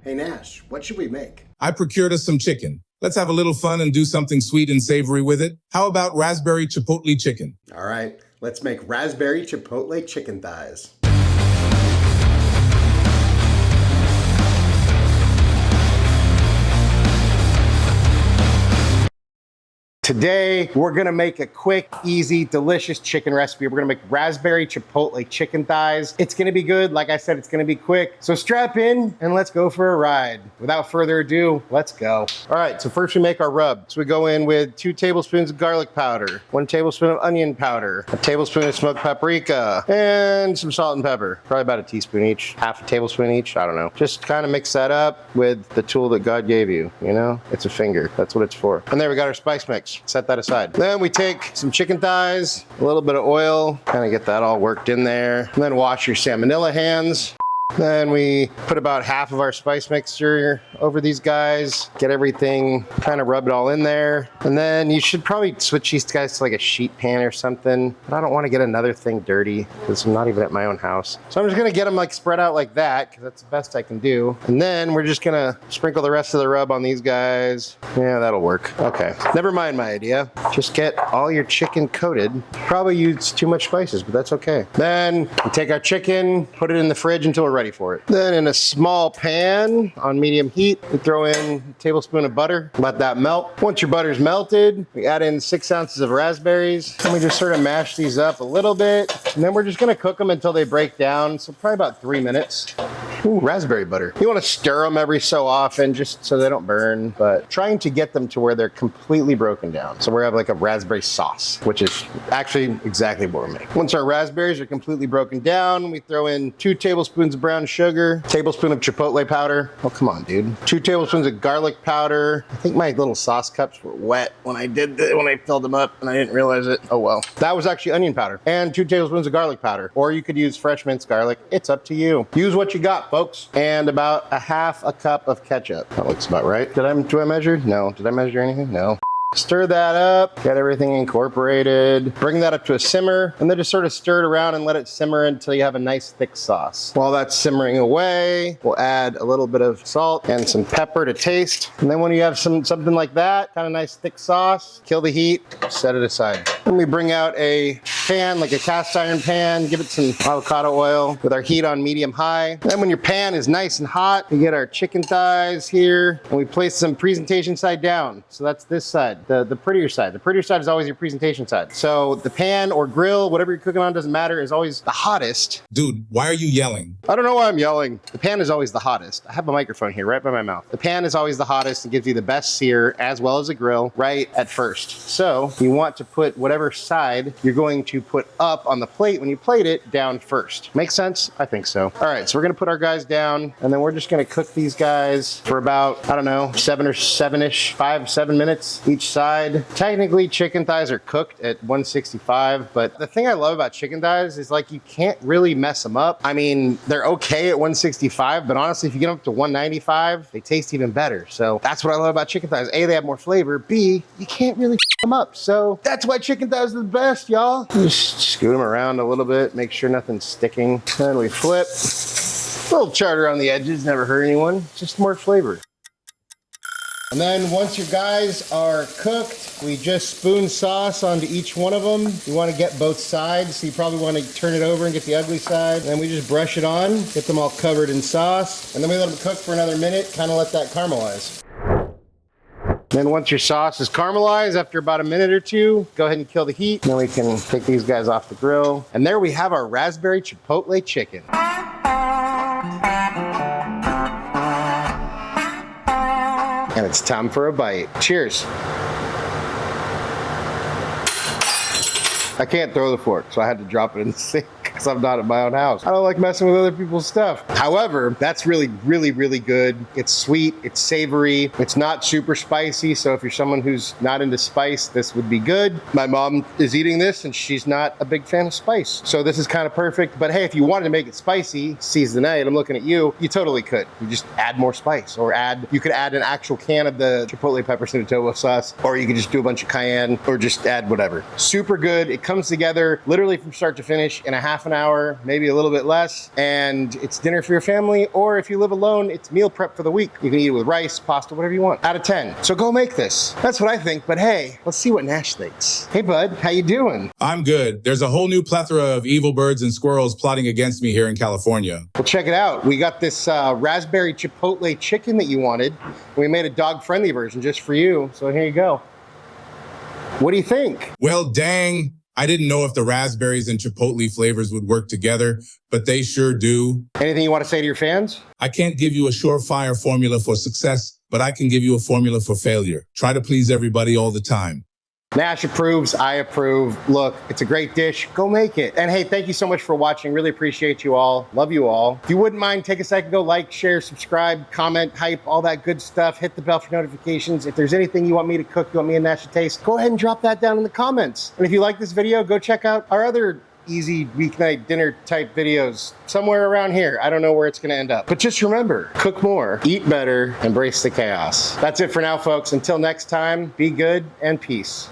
Hey Nash, what should we make? I procured us some chicken. Let's have a little fun and do something sweet and savory with it. How about raspberry chipotle chicken? All right, let's make raspberry chipotle chicken thighs. Today, we're gonna make a quick, easy, delicious chicken recipe. We're gonna make raspberry chipotle chicken thighs. It's gonna be good. Like I said, it's gonna be quick. So strap in and let's go for a ride. Without further ado, let's go. All right, so first we make our rub. So we go in with 2 tablespoons of garlic powder, 1 tablespoon of onion powder, a tablespoon of smoked paprika, and some salt and pepper. Probably about a teaspoon each, half a tablespoon each, I don't know. Just kind of mix that up with the tool that God gave you, you know? It's a finger, that's what it's for. And there we got our spice mix. Set that aside. Then we take some chicken thighs, a little bit of oil, kind of get that all worked in there. And then wash your salmonella hands. Then we put about half of our spice mixture over these guys, get everything, kind of rub it all in there. And then you should probably switch these guys to like a sheet pan or something. But I don't want to get another thing dirty because I'm not even at my own house. So I'm just gonna get them like spread out like that because that's the best I can do. And then we're just gonna sprinkle the rest of the rub on these guys. Yeah, that'll work. Okay, never mind my idea. Just get all your chicken coated. Probably use too much spices, but that's okay. Then we take our chicken, put it in the fridge until we're ready for it. Then in a small pan on medium heat, we throw in a tablespoon of butter, let that melt. Once your butter's melted, we add in 6 ounces of raspberries, and we just sort of mash these up a little bit, and then we're just gonna cook them until they break down, so probably about 3 minutes. Ooh, raspberry butter. You wanna stir them every so often just so they don't burn, but trying to get them to where they're completely broken down. So we're gonna have like a raspberry sauce, which is actually exactly what we're making. Once our raspberries are completely broken down, we throw in 2 tablespoons of brown sugar, tablespoon of chipotle powder. Oh, come on, dude. 2 tablespoons of garlic powder. I think my little sauce cups were wet when I filled them up and I didn't realize it. Oh well. That was actually onion powder. And 2 tablespoons of garlic powder. Or you could use fresh minced garlic. It's up to you. Use what you got, folks. And about a half a cup of ketchup. That looks about right. Do I measure? No. Did I measure anything? No. Stir that up, get everything incorporated, bring that up to a simmer, and then just sort of stir it around and let it simmer until you have a nice thick sauce. While that's simmering away, we'll add a little bit of salt and some pepper to taste. And then when you have something like that, kind of nice thick sauce, kill the heat, set it aside. Then we bring out a pan, like a cast iron pan, give it some avocado oil with our heat on medium high. Then when your pan is nice and hot, we get our chicken thighs here, and we place them presentation side down. So that's this side. The prettier side. The prettier side is always your presentation side. So the pan or grill, whatever you're cooking on, doesn't matter, is always the hottest. Dude, why are you yelling? I don't know why I'm yelling. The pan is always the hottest. I have a microphone here right by my mouth. The pan is always the hottest and gives you the best sear as well as the grill right at first. So you want to put whatever side you're going to put up on the plate when you plate it down first. Make sense? I think so. All right, so we're gonna put our guys down and then we're just gonna cook these guys for about, I don't know, 7 minutes each side. Technically, chicken thighs are cooked at 165, but the thing I love about chicken thighs is like you can't really mess them up. I mean, they're okay at 165, but honestly, if you get them up to 195, they taste even better. So that's what I love about chicken thighs. A, they have more flavor. B, you can't really them up. So that's why chicken thighs are the best, y'all. Just scoot them around a little bit, make sure nothing's sticking. Then we flip. A little charter on the edges, never hurt anyone. Just more flavor. And then once your guys are cooked, we just spoon sauce onto each one of them. You want to get both sides, so you probably want to turn it over and get the ugly side. And then we just brush it on, get them all covered in sauce. And then we let them cook for another minute, kind of let that caramelize. Then once your sauce is caramelized, after about a minute or two, go ahead and kill the heat. Then we can take these guys off the grill. And there we have our raspberry chipotle chicken. And it's time for a bite. Cheers. I can't throw the fork, so I had to drop it in the sink because I'm not at my own house. I don't like messing with other people's stuff. However, that's really, really, really good. It's sweet, it's savory, it's not super spicy, so if you're someone who's not into spice, this would be good. My mom is eating this and she's not a big fan of spice, so this is kind of perfect. But hey, if you wanted to make it spicy, seize the night, I'm looking at you, you totally could. You just add more spice, or you could add an actual can of the chipotle peppers and adobo sauce, or you could just do a bunch of cayenne, or just add whatever. Super good. It comes together literally from start to finish in a half half an hour, maybe a little bit less, and it's dinner for your family, or if you live alone, it's meal prep for the week. You can eat it with rice, pasta, whatever you want. Out of 10. So go make this. That's what I think, but hey, let's see what Nash thinks. Hey bud, how you doing? I'm good. There's a whole new plethora of evil birds and squirrels plotting against me here in California. Well, check it out. We got this raspberry chipotle chicken that you wanted. We made a dog-friendly version just for you, so here you go. What do you think? Well, dang. I didn't know if the raspberries and chipotle flavors would work together, but they sure do. Anything you want to say to your fans? I can't give you a surefire formula for success, but I can give you a formula for failure. Try to please everybody all the time. Nash approves, I approve. Look, it's a great dish. Go make it. And hey, thank you so much for watching. Really appreciate you all. Love you all. If you wouldn't mind, take a second, go like, share, subscribe, comment, hype, all that good stuff. Hit the bell for notifications. If there's anything you want me to cook, you want me and Nash to taste, go ahead and drop that down in the comments. And if you like this video, go check out our other easy weeknight dinner type videos somewhere around here. I don't know where it's gonna end up. But just remember, cook more, eat better, embrace the chaos. That's it for now, folks. Until next time, be good and peace.